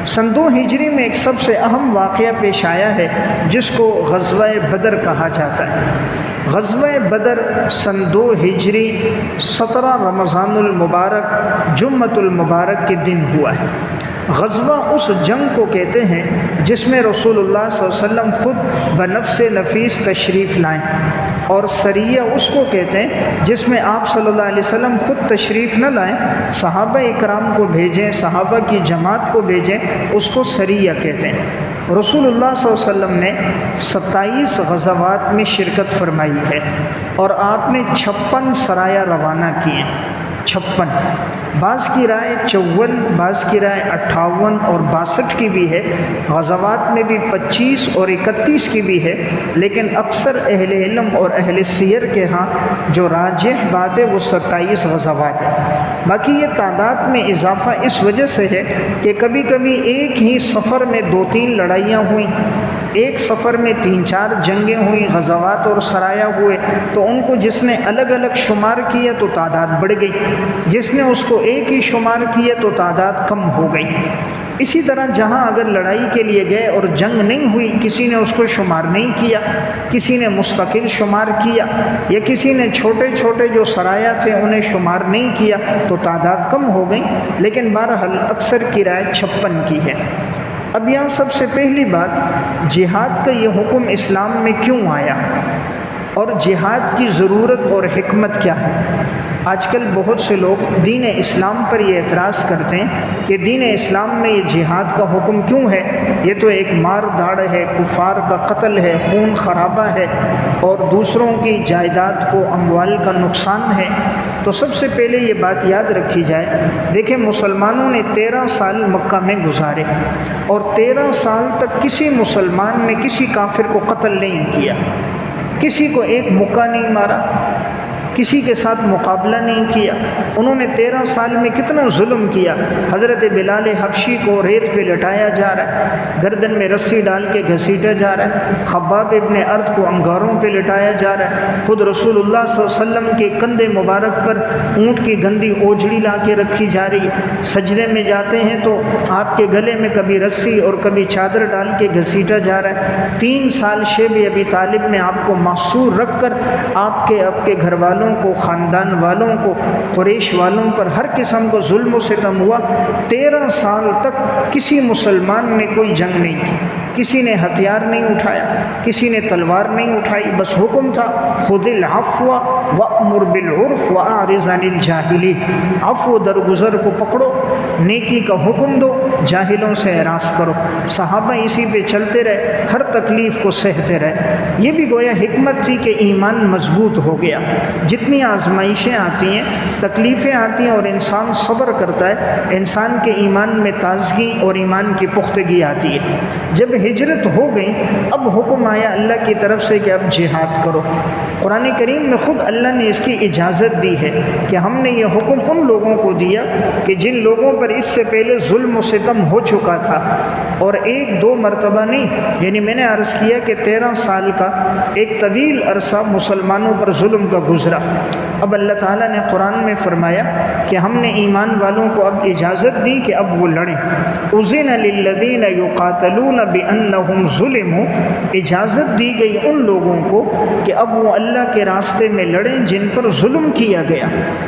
سن 2 ہجری میں ایک سب سے اہم واقعہ پیش آیا ہے جس کو غزوہ بدر کہا جاتا ہے۔ غزوہ بدر سن 2 ہجری 17 رمضان المبارک جمعۃ المبارک کے دن ہوا ہے۔ غزوہ اس جنگ کو کہتے ہیں جس میں رسول اللہ صلی اللہ علیہ وسلم خود بنفس نفیس تشریف لائیں، اور سریہ اس کو کہتے ہیں جس میں آپ صلی اللہ علیہ وسلم خود تشریف نہ لائیں، صحابہ اکرام کو بھیجیں، صحابہ کی جماعت کو بھیجیں، اس کو سریہ کہتے ہیں۔ رسول اللہ صلی اللہ علیہ وسلم نے 27 غزوات میں شرکت فرمائی ہے اور آپ نے 56 سرایہ روانہ کیے، 56۔ بعض کی رائے 54، بعض کی رائے 58 اور 62 کی بھی ہے، غزوات میں بھی 25 اور 31 کی بھی ہے، لیکن اکثر اہل علم اور اہل سیر کے ہاں جو راجح بات ہے وہ 27 غزوات ہے۔ باقی یہ تعداد میں اضافہ اس وجہ سے ہے کہ کبھی کبھی ایک ہی سفر میں 2-3 لڑائیاں ہوئیں، ایک سفر میں 3-4 جنگیں ہوئیں، غزوات اور سرایہ ہوئے، تو ان کو جس نے الگ الگ شمار کیا تو تعداد بڑھ گئی، جس نے اس کو ایک ہی شمار کیا تو تعداد کم ہو گئی۔ اسی طرح جہاں اگر لڑائی کے لیے گئے اور جنگ نہیں ہوئی، کسی نے اس کو شمار نہیں کیا، کسی نے مستقل شمار کیا، یا کسی نے چھوٹے چھوٹے جو سرایہ تھے انہیں شمار نہیں کیا تو تعداد کم ہو گئی، لیکن بہرحال اکثر کی رائے 56 کی ہے۔ اب یہاں سب سے پہلی بات، جہاد کا یہ حکم اسلام میں کیوں آیا اور جہاد کی ضرورت اور حکمت کیا ہے؟ آج کل بہت سے لوگ دین اسلام پر یہ اعتراض کرتے ہیں کہ دین اسلام میں یہ جہاد کا حکم کیوں ہے، یہ تو ایک مار دھاڑ ہے، کفار کا قتل ہے، خون خرابہ ہے اور دوسروں کی جائیداد کو اموال کا نقصان ہے۔ تو سب سے پہلے یہ بات یاد رکھی جائے، دیکھیں مسلمانوں نے 13 سال مکہ میں گزارے اور 13 سال تک کسی مسلمان نے کسی کافر کو قتل نہیں کیا، کسی کو ایک مکہ نہیں مارا، کسی کے ساتھ مقابلہ نہیں کیا۔ انہوں نے 13 سال میں کتنا ظلم کیا۔ حضرت بلال حبشی کو ریت پہ لٹایا جا رہا ہے، گردن میں رسی ڈال کے گھسیٹا جا رہا ہے، خباب ابن ارد کو انگاروں پہ لٹایا جا رہا ہے، خود رسول اللہ صلی اللہ علیہ وسلم کے کندھے مبارک پر اونٹ کی گندی اوجھڑی لا کے رکھی جا رہی ہے، سجدے میں جاتے ہیں تو آپ کے گلے میں کبھی رسی اور کبھی چادر ڈال کے گھسیٹا جا رہا ہے۔ 3 سال شیب ابی طالب میں آپ کو محصور رکھ کر آپ کے گھر والوں کو، خاندان والوں کو، قریش والوں پر ہر قسم کو ظلم و ستم ہوا۔ 13 سال تک کسی مسلمان نے کوئی جنگ نہیں کی، کسی نے ہتھیار نہیں اٹھایا، کسی نے تلوار نہیں اٹھائی، بس حکم تھا خذ العفو وامر بالعرف واعرض عن الجاہلین، عفو درگزر کو پکڑو، نیکی کا حکم دو، جاہلوں سے اعراض کرو۔ صحابہ اسی پہ چلتے رہے، ہر تکلیف کو سہتے رہے۔ یہ بھی گویا حکمت تھی کہ ایمان مضبوط ہو گیا۔ جتنی آزمائشیں آتی ہیں، تکلیفیں آتی ہیں اور انسان صبر کرتا ہے، انسان کے ایمان میں تازگی اور ایمان کی پختگی آتی ہے۔ جب ہجرت ہو گئی، اب حکم آیا اللہ کی طرف سے کہ اب جہاد کرو۔ قرآن کریم میں خود اللہ نے اس کی اجازت دی ہے کہ ہم نے یہ حکم ان لوگوں کو دیا کہ جن لوگوں پر اس سے پہلے ظلم و ستم ہو چکا تھا، اور 1-2 مرتبہ نہیں، یعنی میں نے عرض کیا کہ 13 سال کا ایک طویل عرصہ مسلمانوں پر ظلم کا گزرا۔ اب اللہ تعالیٰ نے قرآن میں فرمایا کہ ہم نے ایمان والوں کو اب اجازت دی کہ اب وہ لڑیں۔ اذن للذین یقاتلون بانہم ظلموا، اجازت دی گئی ان لوگوں کو کہ اب وہ اللہ کے راستے میں لڑیں جن پر ظلم کیا گیا۔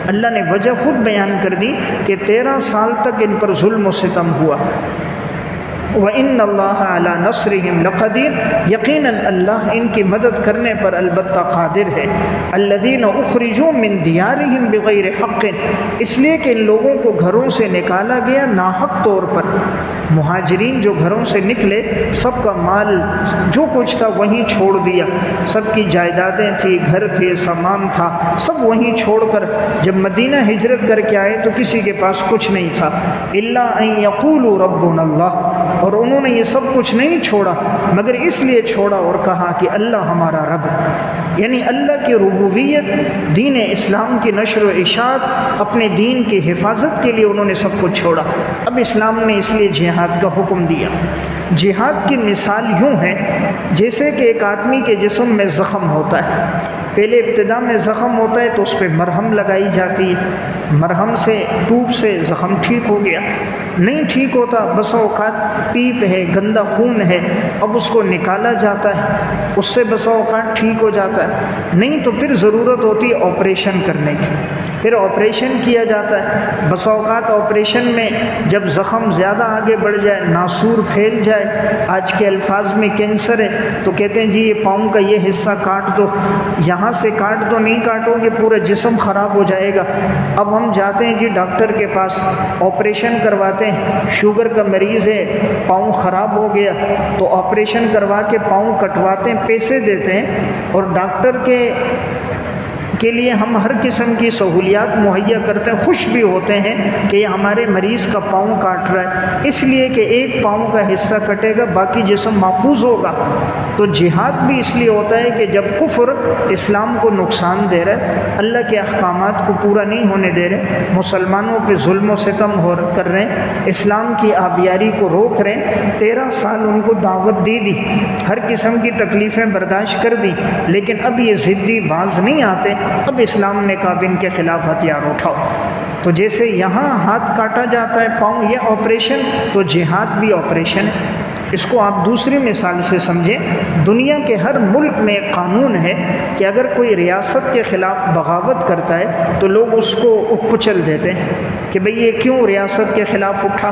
اللہ نے وجہ خود بیان کر دی کہ 13 سال تک ان پر ظلم و ستم ہوا۔ وَإِنَّ اللَّهَ عَلَى نَصْرِهِمْ لَقَدِيرٌ، یقیناً اللہ ان کی مدد کرنے پر البتہ قادر ہے۔ الَّذِينَ أُخْرِجُوا مِنْ دِيَارِهِمْ بِغَيْرِ حَقٍ، اس لیے کہ ان لوگوں کو گھروں سے نکالا گیا ناحق طور پر۔ مہاجرین جو گھروں سے نکلے، سب کا مال جو کچھ تھا وہیں چھوڑ دیا، سب کی جائیدادیں تھیں، گھر تھے، سامان تھا، سب وہیں چھوڑ کر جب مدینہ ہجرت کر کے آئے تو کسی کے پاس کچھ نہیں تھا۔ إِلَّا أَن يَقُولُوا رَبُّنَا اللَّهُ، اور انہوں نے یہ سب کچھ نہیں چھوڑا مگر اس لیے چھوڑا اور کہا کہ اللہ ہمارا رب ہے، یعنی اللہ کی ربوبیت، دین اسلام کی نشر و اشاعت، اپنے دین کی حفاظت کے لیے انہوں نے سب کچھ چھوڑا۔ اب اسلام نے اس لیے جہاد کا حکم دیا۔ جہاد کی مثال یوں ہے جیسے کہ ایک آدمی کے جسم میں زخم ہوتا ہے، پہلے ابتدا میں زخم ہوتا ہے تو اس پہ مرہم لگائی جاتی ہے، مرہم سے ٹوب سے زخم ٹھیک ہو گیا، نہیں ٹھیک ہوتا، بس اوقات پیپ ہے، گندا خون ہے، اب اس کو نکالا جاتا ہے، اس سے بس اوقات ٹھیک ہو جاتا ہے، نہیں تو پھر ضرورت ہوتی ہے آپریشن کرنے کی، پھر آپریشن کیا جاتا ہے۔ بس اوقات آپریشن میں جب زخم زیادہ آگے بڑھ جائے، ناسور پھیل جائے، آج کے الفاظ میں کینسر ہے تو کہتے ہیں جی یہ پاؤں کا یہ حصہ کاٹ دو، یہاں سے کاٹ دو، نہیں کاٹو گے پورا جسم خراب ہو جائے گا۔ اب ہم جاتے ہیں جی ڈاکٹر کے پاس، آپریشن کرواتے ہیں، شوگر کا مریض ہے، پاؤں خراب ہو گیا تو آپریشن کروا کے پاؤں کٹواتے ہیں، پیسے دیتے ہیں، اور ڈاکٹر کے لیے ہم ہر قسم کی سہولیات مہیا کرتے ہیں، خوش بھی ہوتے ہیں کہ یہ ہمارے مریض کا پاؤں کاٹ رہا ہے، اس لیے کہ ایک پاؤں کا حصہ کٹے گا باقی جسم محفوظ ہوگا۔ تو جہاد بھی اس لیے ہوتا ہے کہ جب کفر اسلام کو نقصان دے رہا ہے، اللہ کے احکامات کو پورا نہیں ہونے دے رہے، مسلمانوں پہ ظلم و ستم کر رہے ہیں، اسلام کی آبیاری کو روک رہے ہیں، 13 سال ان کو دعوت دی، ہر قسم کی تکلیفیں برداشت کر دی، لیکن اب یہ ضدی باز نہیں آتے، اب اسلام نے کہا ان کے خلاف ہتھیار اٹھاؤ۔ تو جیسے یہاں ہاتھ کاٹا جاتا ہے، پاؤں، یہ آپریشن، تو جہاد بھی آپریشن ہے۔ اس کو آپ دوسری مثال سے سمجھیں، دنیا کے ہر ملک میں ایک قانون ہے کہ اگر کوئی ریاست کے خلاف بغاوت کرتا ہے تو لوگ اس کو کچل دیتے ہیں کہ بھئی یہ کیوں ریاست کے خلاف اٹھا۔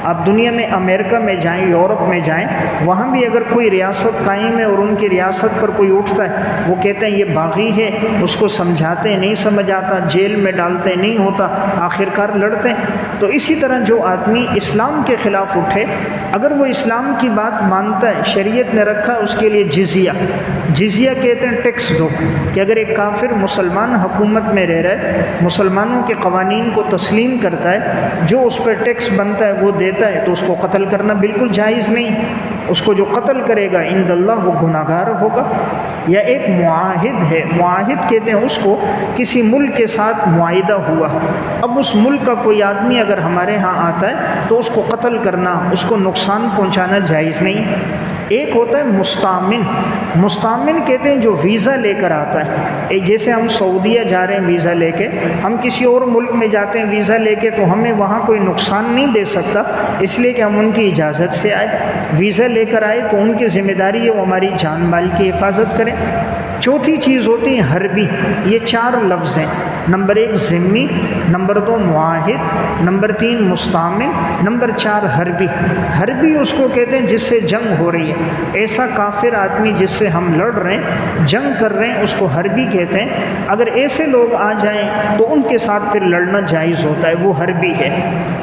آپ دنیا میں امریکہ میں جائیں، یورپ میں جائیں، وہاں بھی اگر کوئی ریاست قائم ہے اور ان کی ریاست پر کوئی اٹھتا ہے، وہ کہتے ہیں یہ باغی ہے، اس کو سمجھاتے ہیں، نہیں سمجھ آتا، جیل میں ڈالتے ہیں، نہیں ہوتا، آخرکار لڑتے ہیں۔ تو اسی طرح جو آدمی اسلام کے خلاف اٹھے، اگر وہ اسلام کی بات مانتا ہے، شریعت نے رکھا اس کے لیے جزیہ کہتے ہیں ٹیکس دو، کہ اگر ایک کافر مسلمان حکومت میں رہ رہا ہے، مسلمانوں کے قوانین کو تسلیم کرتا ہے، جو اس پر ٹیکس بنتا ہے وہ دیتا ہے، تو اس کو قتل کرنا بالکل جائز نہیں۔ اس کو جو قتل کرے گا عند اللہ وہ گناہ گار ہوگا۔ یا ایک معاہد ہے، معاہد کہتے ہیں اس کو، کسی ملک کے ساتھ معاہدہ ہوا، اب اس ملک کا کوئی آدمی اگر ہمارے ہاں آتا ہے تو اس کو قتل کرنا، اس کو نقصان پہنچانا جائز نہیں۔ ایک ہوتا ہے مستامن کہتے ہیں جو ویزا لے کر آتا ہے، جیسے ہم سعودیہ جا رہے ہیں ویزا لے کے، ہم کسی اور ملک میں جاتے ہیں ویزا لے کے، تو ہمیں وہاں کوئی نقصان نہیں دے سکتا، اس لیے کہ ہم ان کی اجازت سے آئے، ویزا لے کر آئے تو ان کی ذمہ داری ہے وہ ہماری جان مال کی حفاظت کریں۔ چوتھی چیز ہوتی ہے حربی، یہ 4 لفظ ہیں، نمبر 1 ذمی، نمبر 2 معاہد، نمبر 3 مستعمل، نمبر 4 حربی۔ حربی اس کو کہتے ہیں جس سے جنگ ہو رہی ہے، ایسا کافر آدمی جس سے ہم لڑ رہے ہیں، جنگ کر رہے ہیں، اس کو حربی کہتے ہیں۔ اگر ایسے لوگ آ جائیں تو ان کے ساتھ پھر لڑنا جائز ہوتا ہے، وہ حربی ہے۔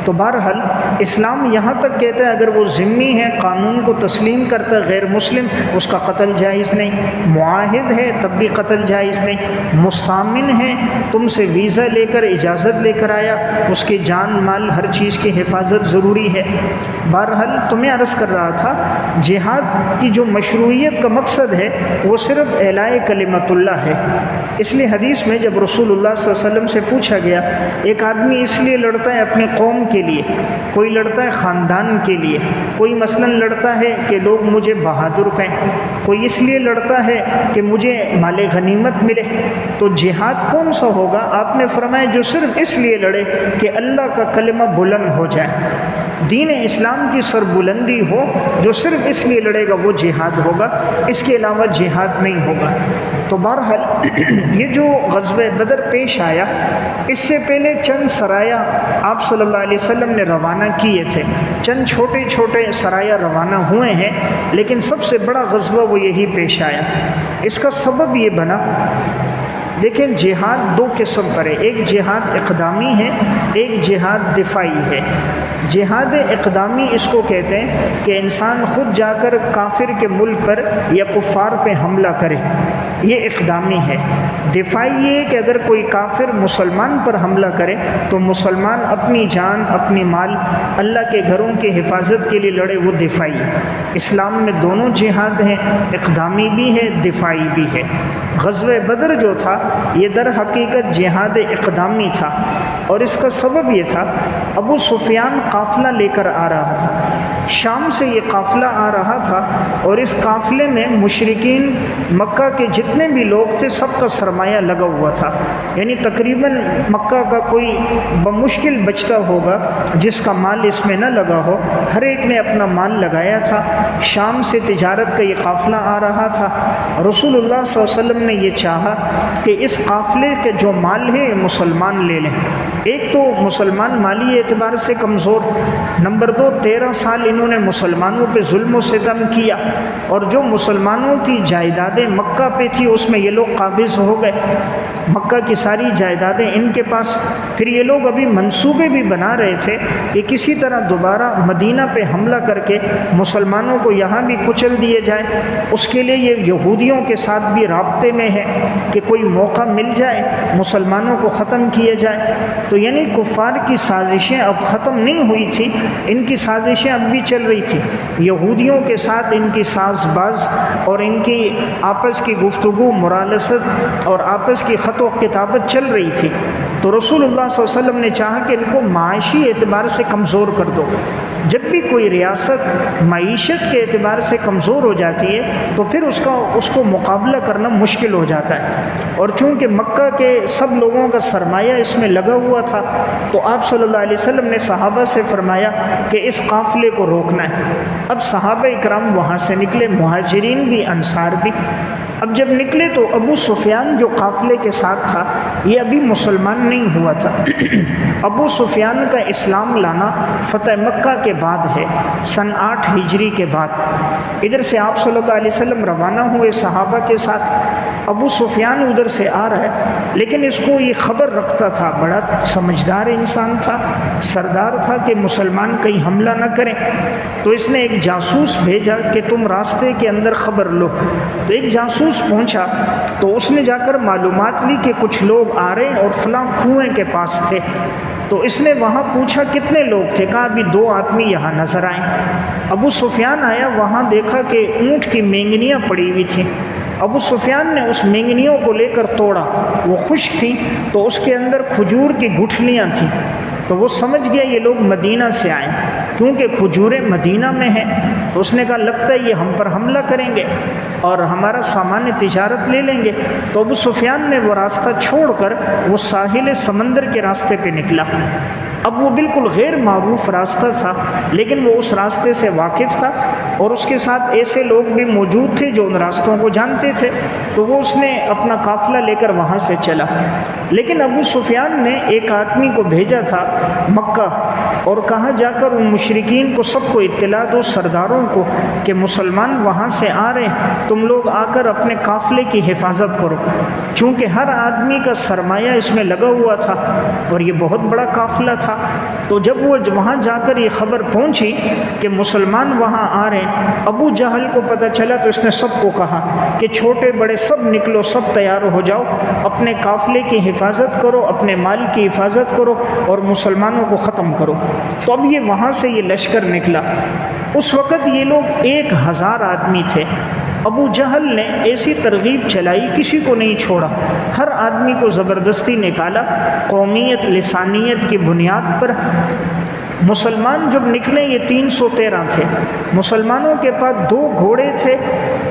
تو بہرحال اسلام یہاں تک کہتا ہے اگر وہ ذمی ہے، قانون کو تسلیم کرتا ہے، غیر مسلم، اس کا قتل جائز نہیں۔ معاہد ہے تب بھی قتل جائز نہیں۔ مستامن ہے، تم سے ویزا لے کر اجازت لے کر آیا، اس کی جان مال ہر چیز کی حفاظت ضروری ہے۔ بہرحال تمہیں عرض کر رہا تھا، جہاد کی جو مشروعیت کا مقصد ہے وہ صرف اعلاء کلمت اللہ ہے۔ اس لیے حدیث میں جب رسول اللہ صلی اللہ علیہ وسلم سے پوچھا گیا، ایک آدمی اس لیے لڑتا ہے اپنی قوم کے لیے، کوئی لڑتا ہے خاندان کے لیے، کوئی مثلا لڑتا ہے کہ لوگ مجھے بہادر کہیں، کوئی اس لیے لڑتا ہے کہ مجھے مال غنیمت ملے، تو جہاد کون سا ہوگا؟ آپ نے فرمایا جو صرف اس لیے لڑے کہ اللہ کا کلمہ بلند ہو جائے، دین اسلام کی سربلندی ہو، جو صرف اس لیے لڑے گا وہ جہاد ہوگا، اس کے علاوہ جہاد نہیں ہوگا۔ تو بہرحال یہ جو غزوہ بدر پیش آیا، اس سے پہلے چند سرایہ آپ صلی اللہ علیہ وسلم نے روانہ کیے تھے، چند چھوٹے چھوٹے سرایہ روانہ ہوئے ہیں، لیکن سب سے بڑا غزوہ وہ یہی پیش آیا۔ اس کا سبب یہ بنا، دیکھیں جہاد 2 قسم پر ہے، ایک جہاد اقدامی ہے، ایک جہاد دفاعی ہے۔ جہاد اقدامی اس کو کہتے ہیں کہ انسان خود جا کر کافر کے ملک پر یا کفار پہ حملہ کرے، یہ اقدامی ہے۔ دفاعی یہ ہے کہ اگر کوئی کافر مسلمان پر حملہ کرے تو مسلمان اپنی جان اپنی مال اللہ کے گھروں کی حفاظت کے لیے لڑے، وہ دفاعی۔ اسلام میں دونوں جہاد ہیں، اقدامی بھی ہے دفاعی بھی ہے۔ غزوہ بدر جو تھا یہ در حقیقت جہاد اقدامی تھا، اور اس کا سبب یہ تھا ابو سفیان قافلہ لے کر آ رہا تھا، شام سے یہ قافلہ آ رہا تھا اور اس قافلے میں مشرکین مکہ کے جتنے بھی لوگ تھے سب کا سرمایہ لگا ہوا تھا، یعنی تقریباً مکہ کا کوئی بمشکل بچتا ہوگا جس کا مال اس میں نہ لگا ہو، ہر ایک نے اپنا مال لگایا تھا۔ شام سے تجارت کا یہ قافلہ آ رہا تھا۔ رسول اللہ صلی اللہ علیہ وسلم نے یہ چاہا کہ اس قافلے کے جو مال ہے مسلمان لے لیں۔ ایک تو مسلمان مالی اعتبار سے کمزور، نمبر 2 13 سال انہوں نے مسلمانوں پہ ظلم و ستم کیا، اور جو مسلمانوں کی جائیدادیں مکہ پہ تھی اس میں یہ لوگ قابض ہو گئے، مکہ کی ساری جائیدادیں ان کے پاس۔ پھر یہ لوگ ابھی منصوبے بھی بنا رہے تھے کہ کسی طرح دوبارہ مدینہ پہ حملہ کر کے مسلمانوں کو یہاں بھی کچل دیے جائے۔ اس کے لیے یہ یہودیوں کے ساتھ بھی رابطے میں ہے کہ کوئی موقع مل جائے مسلمانوں کو ختم کیا جائے۔ تو یعنی کفار کی سازشیں اب ختم نہیں ہوئی تھی، ان کی سازشیں اب بھی چل رہی تھی، یہودیوں کے ساتھ ان کی ساز باز اور ان کی آپس کی گفتگو مرالست اور آپس کی خط و کتابت چل رہی تھی۔ تو رسول اللہ صلی اللہ علیہ وسلم نے چاہا کہ ان کو معاشی اعتبار سے کمزور کر دو۔ جب بھی کوئی ریاست معیشت کے اعتبار سے کمزور ہو جاتی ہے تو پھر اس کو مقابلہ کرنا مشکل ہو جاتا ہے، اور چونکہ مکہ کے سب لوگوں کا سرمایہ اس میں لگا ہوا تھا تو آپ صلی اللہ علیہ وسلم نے صحابہ سے فرمایا کہ اس قافلے کو روکنا ہے۔ اب صحابہ اکرام وہاں سے نکلے، مہاجرین بھی انصار بھی۔ اب جب نکلے تو ابو سفیان جو قافلے کے ساتھ تھا یہ ابھی مسلمان نہیں ہوا تھا۔ ابو سفیان کا اسلام لانا فتح مکہ کے بعد ہے، سن 8 ہجری کے بعد۔ ادھر سے آپ صلی اللہ علیہ وسلم روانہ ہوئے صحابہ کے ساتھ، ابو سفیان ادھر سے آ رہا ہے، لیکن اس کو یہ خبر رکھتا تھا، بڑا سمجھدار انسان تھا، سردار تھا کہ مسلمان کہیں حملہ نہ کریں۔ تو اس نے ایک جاسوس بھیجا کہ تم راستے کے اندر خبر لو۔ تو ایک جاسوس پہنچا تو اس نے جا کر معلومات لی کہ کچھ لوگ آ رہے ہیں اور فلاں کنویں کے پاس تھے۔ تو اس نے وہاں پوچھا کتنے لوگ تھے، کہا ابھی 2 آدمی یہاں نظر آئے۔ ابو سفیان آیا، وہاں دیکھا کہ اونٹ کی مینگنیاں پڑی ہوئی تھیں۔ ابو سفیان نے اس مینگنیوں کو لے کر توڑا، وہ خشک تھیں تو اس کے اندر کھجور کی گٹھلیاں تھیں۔ تو وہ سمجھ گیا یہ لوگ مدینہ سے آئے، کیونکہ کھجوریں مدینہ میں ہیں۔ تو اس نے کہا لگتا ہے یہ ہم پر حملہ کریں گے اور ہمارا سامان تجارت لے لیں گے۔ تو ابو سفیان نے وہ راستہ چھوڑ کر وہ ساحل سمندر کے راستے پہ نکلا۔ اب وہ بالکل غیر معروف راستہ تھا، لیکن وہ اس راستے سے واقف تھا اور اس کے ساتھ ایسے لوگ بھی موجود تھے جو ان راستوں کو جانتے تھے۔ تو وہ اس نے اپنا قافلہ لے کر وہاں سے چلا۔ لیکن ابو سفیان نے ایک آدمی کو بھیجا تھا مکہ، اور کہا جا کر ان مشرکین کو سب کو اطلاع دو، سرداروں کو، کہ مسلمان وہاں سے آ رہے ہیں، تم لوگ آ کر اپنے قافلے کی حفاظت کرو، چونکہ ہر آدمی کا سرمایہ اس میں لگا ہوا تھا اور یہ بہت بڑا قافلہ تھا۔ تو جب وہ وہاں جا کر یہ خبر پہنچی کہ مسلمان وہاں آ رہے ہیں، ابو جہل کو پتہ چلا تو اس نے سب کو کہا کہ چھوٹے بڑے سب نکلو، سب تیار ہو جاؤ، اپنے قافلے کی حفاظت کرو، اپنے مال کی حفاظت کرو اور مسلمانوں کو ختم کرو۔ تو اب یہ وہاں سے یہ لشکر نکلا۔ اس وقت یہ لوگ 1000 آدمی تھے۔ ابو جہل نے ایسی ترغیب چلائی، کسی کو نہیں چھوڑا، ہر آدمی کو زبردستی نکالا، قومیت لسانیت کی بنیاد پر۔ مسلمان جب نکلے یہ 313 تھے، مسلمانوں کے پاس 2 گھوڑے تھے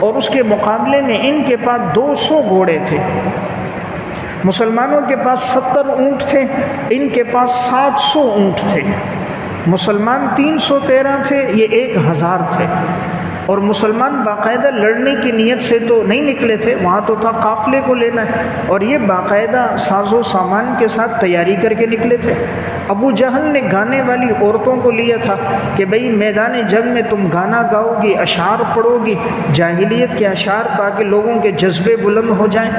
اور اس کے مقابلے میں ان کے پاس 200 گھوڑے تھے۔ مسلمانوں کے پاس 70 اونٹ تھے، ان کے پاس 700 اونٹ تھے۔ مسلمان 313 تھے، یہ 1000 تھے، اور مسلمان باقاعدہ لڑنے کی نیت سے تو نہیں نکلے تھے، وہاں تو تھا قافلے کو لینا ہے، اور یہ باقاعدہ ساز و سامان کے ساتھ تیاری کر کے نکلے تھے۔ ابو جہل نے گانے والی عورتوں کو لیا تھا کہ بھئی میدان جنگ میں تم گانا گاؤ گی، اشعار پڑھو گی، جاہلیت کے اشعار، تاکہ لوگوں کے جذبے بلند ہو جائیں۔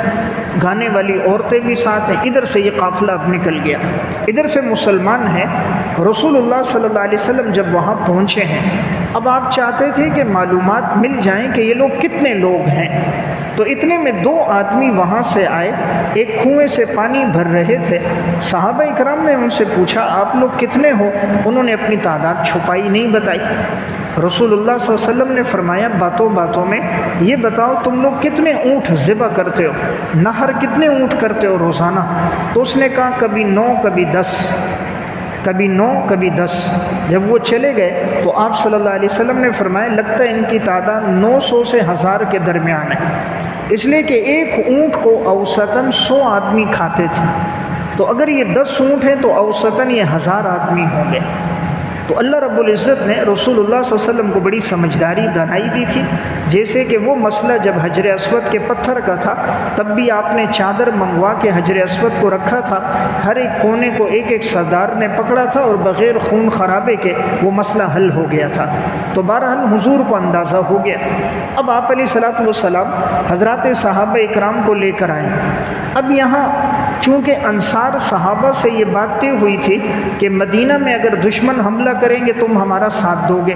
گانے والی عورتیں بھی ساتھ ہیں۔ ادھر سے یہ قافلہ اب نکل گیا، ادھر سے مسلمان ہیں۔ رسول اللہ صلی اللہ علیہ وسلم جب وہاں پہنچے ہیں، اب آپ چاہتے تھے کہ معلومات مل جائیں کہ یہ لوگ کتنے لوگ ہیں، تو اتنے میں 2 آدمی وہاں سے آئے، ایک کنویں سے پانی بھر رہے تھے۔ صحابہ اکرام نے ان سے پوچھا آپ لوگ کتنے ہو؟ انہوں نے اپنی تعداد چھپائی، نہیں بتائی۔ رسول اللہ صلی اللہ علیہ وسلم نے فرمایا باتوں باتوں میں یہ بتاؤ تم لوگ کتنے اونٹ ذبح کرتے ہو، نہر کتنے اونٹ کرتے ہو روزانہ؟ تو اس نے کہا کبھی 9 کبھی 10۔ کبھی 9 کبھی 10۔ جب وہ چلے گئے تو آپ صلی اللہ علیہ وسلم نے فرمایا لگتا ہے ان کی تعداد 900 سے 1000 کے درمیان ہے، اس لیے کہ ایک اونٹ کو اوسطاً 100 آدمی کھاتے تھے، تو اگر یہ 10 اونٹ ہیں تو اوسطاً یہ 1000 آدمی ہوں گے۔ تو اللہ رب العزت نے رسول اللہ صلی اللہ علیہ وسلم کو بڑی سمجھداری دانائی دی تھی، جیسے کہ وہ مسئلہ جب حجر اسود کے پتھر کا تھا تب بھی آپ نے چادر منگوا کے حجر اسود کو رکھا تھا، ہر ایک کونے کو ایک ایک سردار نے پکڑا تھا اور بغیر خون خرابے کے وہ مسئلہ حل ہو گیا تھا۔ تو بہرحال حضور کو اندازہ ہو گیا۔ اب آپ علیہ الصلوۃ والسلام حضرات صحابہ اکرام کو لے کر آئے۔ اب یہاں چونکہ انصار صحابہ سے یہ بات طے ہوئی تھی کہ مدینہ میں اگر دشمن حملہ کریں گے تم ہمارا ساتھ دو گے،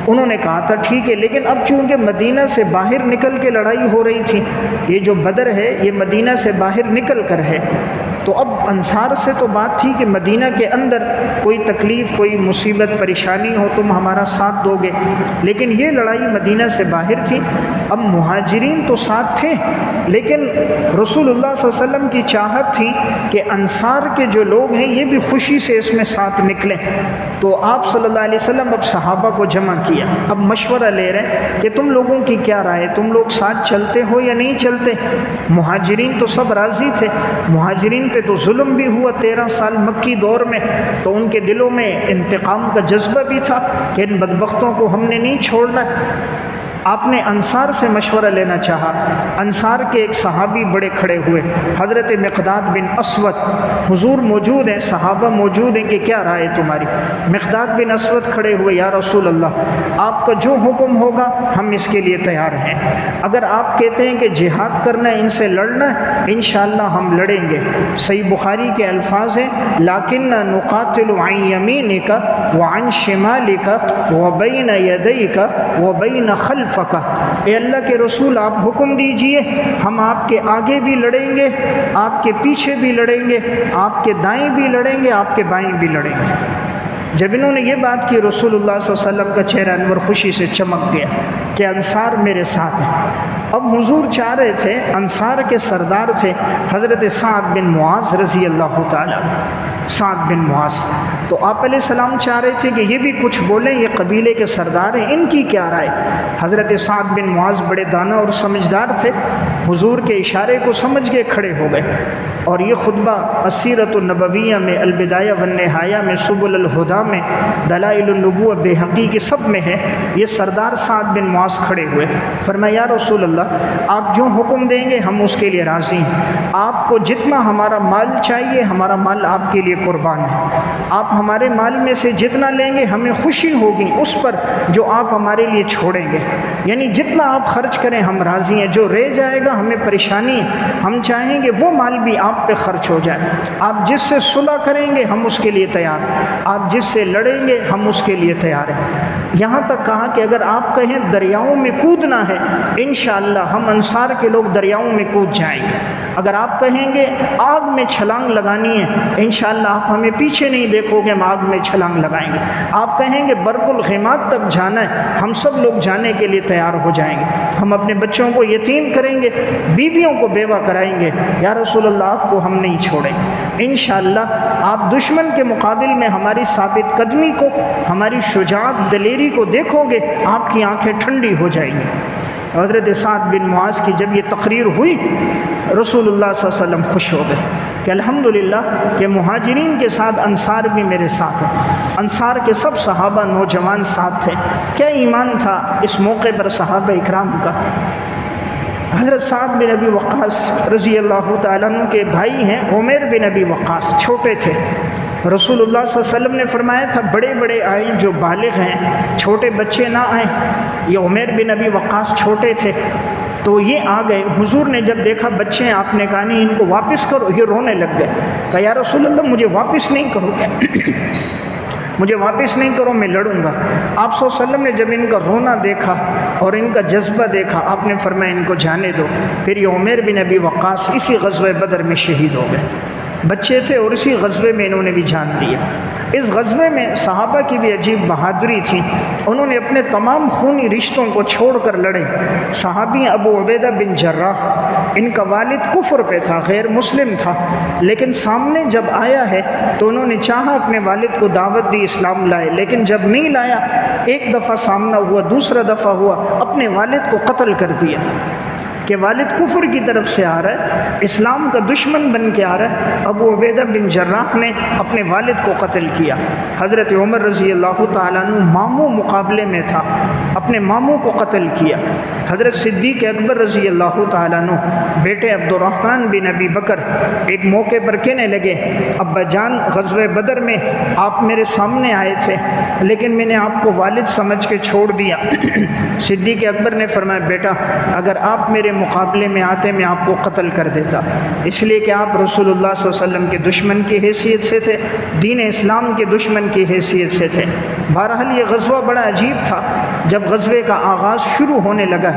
انہوں نے کہا تھا ٹھیک ہے، لیکن اب چونکہ مدینہ سے باہر نکل کے لڑائی ہو رہی تھی، یہ جو بدر ہے یہ مدینہ سے باہر نکل کر ہے، تو اب انصار سے تو بات تھی کہ مدینہ کے اندر کوئی تکلیف کوئی مصیبت پریشانی ہو تم ہمارا ساتھ دو گے، لیکن یہ لڑائی مدینہ سے باہر تھی۔ اب مہاجرین تو ساتھ تھے، لیکن رسول اللہ صلی اللہ علیہ وسلم کی چاہت تھی کہ انصار کے جو لوگ ہیں یہ بھی خوشی سے اس میں ساتھ نکلیں۔ تو آپ صلی اللہ علیہ وسلم اب صحابہ کو جمع کیا، اب مشورہ لے رہے ہیں کہ تم لوگوں کی کیا رائے، تم لوگ ساتھ چلتے ہو یا نہیں چلتے؟ مہاجرین تو سب راضی تھے، مہاجرین پہ تو ظلم بھی ہوا 13 سال مکی دور میں، تو ان کے دلوں میں انتقام کا جذبہ بھی تھا کہ ان بدبختوں کو ہم نے نہیں چھوڑنا۔ آپ نے انصار سے مشورہ لینا چاہا۔ انصار کے ایک صحابی بڑے کھڑے ہوئے، حضرت مقداد بن اسود، حضور موجود ہیں، صحابہ موجود ہیں کہ کیا رائے تمہاری؟ مقداد بن اسود کھڑے ہوئے، یا رسول اللہ آپ کا جو حکم ہوگا ہم اس کے لیے تیار ہیں، اگر آپ کہتے ہیں کہ جہاد کرنا ہے، ان سے لڑنا ہے، انشاءاللہ ہم لڑیں گے۔ صحیح بخاری کے الفاظ ہیں لیکن نقاتل عن یمینک وعن شمالک وبین یدیک وبین خلفک، اے اللہ کے رسول آپ حکم دیجئے، ہم آپ کے آگے بھی لڑیں گے، آپ کے پیچھے بھی لڑیں گے، آپ کے دائیں بھی لڑیں گے، آپ کے بائیں بھی لڑیں گے۔ جب انہوں نے یہ بات کی رسول اللہ صلی اللہ علیہ وسلم کا چہرہ انور خوشی سے چمک گیا کہ انصار میرے ساتھ ہیں۔ اب حضور چاہ رہے تھے، انصار کے سردار تھے حضرت سعد بن معاذ رضی اللہ تعالیٰ، سعد بن معاذ، تو آپ علیہ السلام چاہ رہے تھے کہ یہ بھی کچھ بولیں، یہ قبیلے کے سردار ہیں، ان کی کیا رائے؟ حضرت سعد بن معاذ بڑے دانا اور سمجھدار تھے، حضور کے اشارے کو سمجھ کے کھڑے ہو گئے، اور یہ خطبہ السیرۃ النبویہ میں، البدایہ والنہایہ میں، سبل الہدیٰ میں، دلائل النبوہ بہقی کے سب میں ہے۔ یہ سردار سعد بن معاذ کھڑے ہوئے، فرمایا یا رسول اللہ آپ جو حکم دیں گے ہم اس کے لیے راضی ہیں، آپ کو جتنا ہمارا مال چاہیے ہمارا مال آپ کے لیے قربان ہے، آپ ہمارے مال میں سے جتنا لیں گے ہمیں خوشی ہوگی اس پر جو آپ ہمارے لیے چھوڑیں گے، یعنی جتنا آپ خرچ کریں ہم راضی ہیں، جو رہ جائے گا ہمیں پریشانی ہے، ہم چاہیں گے وہ مال بھی آپ پہ خرچ ہو جائے، آپ جس سے صلح کریں گے ہم اس کے لیے تیار ہیں، آپ جس سے لڑیں گے ہم اس کے لیے تیار ہیں۔ یہاں تک کہا کہ اگر آپ کہیں دریاؤں میں کودنا ہے انشاءاللہ ہم انصار کے لوگ دریاؤں میں کود جائیں گے، اگر آپ کہیں گے آگ میں چھلانگ لگانی ہے انشاءاللہ آپ ہمیں پیچھے نہیں دیکھو گے، ہم آگ میں چھلانگ لگائیں گے، آپ کہیں گے برق الغماد تک جانا ہے ہم سب لوگ جانے کے لیے تیار ہو جائیں گے، ہم اپنے بچوں کو یتیم کریں گے، بیویوں کو بیوہ کرائیں گے، یا رسول اللہ آپ کو ہم نہیں چھوڑیں انشاءاللہ آپ دشمن کے مقابل میں ہماری ثابت قدمی کو، ہماری شجاعت دلیری کو دیکھو گے، آپ کی آنکھیں ٹھنڈی ہو جائیں گی۔ حضرت سعد بن معاذ کی جب یہ تقریر ہوئی رسول اللہ صلی اللہ علیہ وسلم خوش ہو گئے کہ الحمدللہ کہ مہاجرین کے ساتھ انصار بھی میرے ساتھ ہیں، انصار کے سب صحابہ نوجوان ساتھ تھے، کیا ایمان تھا اس موقع پر صحابہ اکرام کا۔ حضرت سعد بن ابی وقاص رضی اللہ تعالیٰ عنہ کے بھائی ہیں عمیر بن ابی وقاص، چھوٹے تھے، رسول اللہ صلی اللہ علیہ وسلم نے فرمایا تھا بڑے بڑے آئیں جو بالغ ہیں، چھوٹے بچے نہ آئیں، یہ عمیر بن ابی وقاص چھوٹے تھے، تو یہ آ گئے، حضور نے جب دیکھا بچے ہیں آپ نے کہا نہیں ان کو واپس کرو، یہ رونے لگ گئے، کہا یا رسول اللہ مجھے واپس نہیں کرو گے مجھے واپس نہیں کرو میں لڑوں گا۔ آپ صلی اللہ علیہ وسلم نے جب ان کا رونا دیکھا اور ان کا جذبہ دیکھا آپ نے فرمایا ان کو جانے دو، پھر یہ عمیر بن ابی وقاص اسی غزوہ بدر میں شہید ہو گئے۔ بچے تھے اور اسی غزوے میں انہوں نے بھی جان دیا۔ اس غزوے میں صحابہ کی بھی عجیب بہادری تھی، انہوں نے اپنے تمام خونی رشتوں کو چھوڑ کر لڑے۔ صحابی ابو عبیدہ بن جراح، ان کا والد کفر پہ تھا، غیر مسلم تھا، لیکن سامنے جب آیا ہے تو انہوں نے چاہا اپنے والد کو دعوت دی اسلام لائے، لیکن جب نہیں لایا، ایک دفعہ سامنا ہوا، دوسرا دفعہ ہوا، اپنے والد کو قتل کر دیا کہ والد کفر کی طرف سے آ رہا ہے، اسلام کا دشمن بن کے آ رہا ہے۔ ابو عبیدہ بن جراح نے اپنے والد کو قتل کیا۔ حضرت عمر رضی اللہ تعالیٰ عنہ ماموں مقابلے میں تھا، اپنے ماموں کو قتل کیا۔ حضرت صدیق اکبر رضی اللہ تعالیٰ عنہ بیٹے عبد الرحمن بن ابی بکر ایک موقع پر کہنے لگے، ابا جان غزوہ بدر میں آپ میرے سامنے آئے تھے، لیکن میں نے آپ کو والد سمجھ کے چھوڑ دیا۔ صدیق اکبر نے فرمایا، بیٹا اگر آپ میرے مقابلے میں آتے میں آپ کو قتل کر دیتا، اس لیے کہ آپ رسول اللہ صلی اللہ علیہ وسلم کے دشمن کی حیثیت سے تھے، دین اسلام کے دشمن کی حیثیت سے تھے۔ بہرحال یہ غزوہ بڑا عجیب تھا۔ جب غزوے کا آغاز شروع ہونے لگا،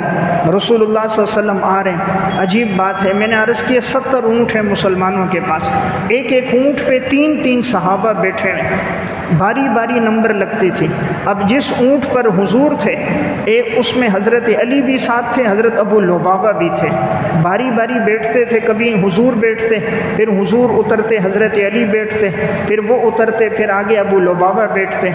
رسول اللہ صلی اللہ علیہ وسلم آ رہے ہیں، عجیب بات ہے، میں نے عرض کیا 70 اونٹ ہیں مسلمانوں کے پاس، ایک ایک اونٹ پہ 3 صحابہ بیٹھے ہیں، باری باری نمبر لگتی تھی۔ اب جس اونٹ پر حضور تھے، ایک اس میں حضرت علی بھی ساتھ تھے، حضرت ابو لبابہ بھی تھے، باری باری بیٹھتے تھے، کبھی حضور بیٹھتے، پھر حضور اترتے، حضرت علی بیٹھتے، پھر وہ اترتے، پھر آگے ابو لبابہ بیٹھتے۔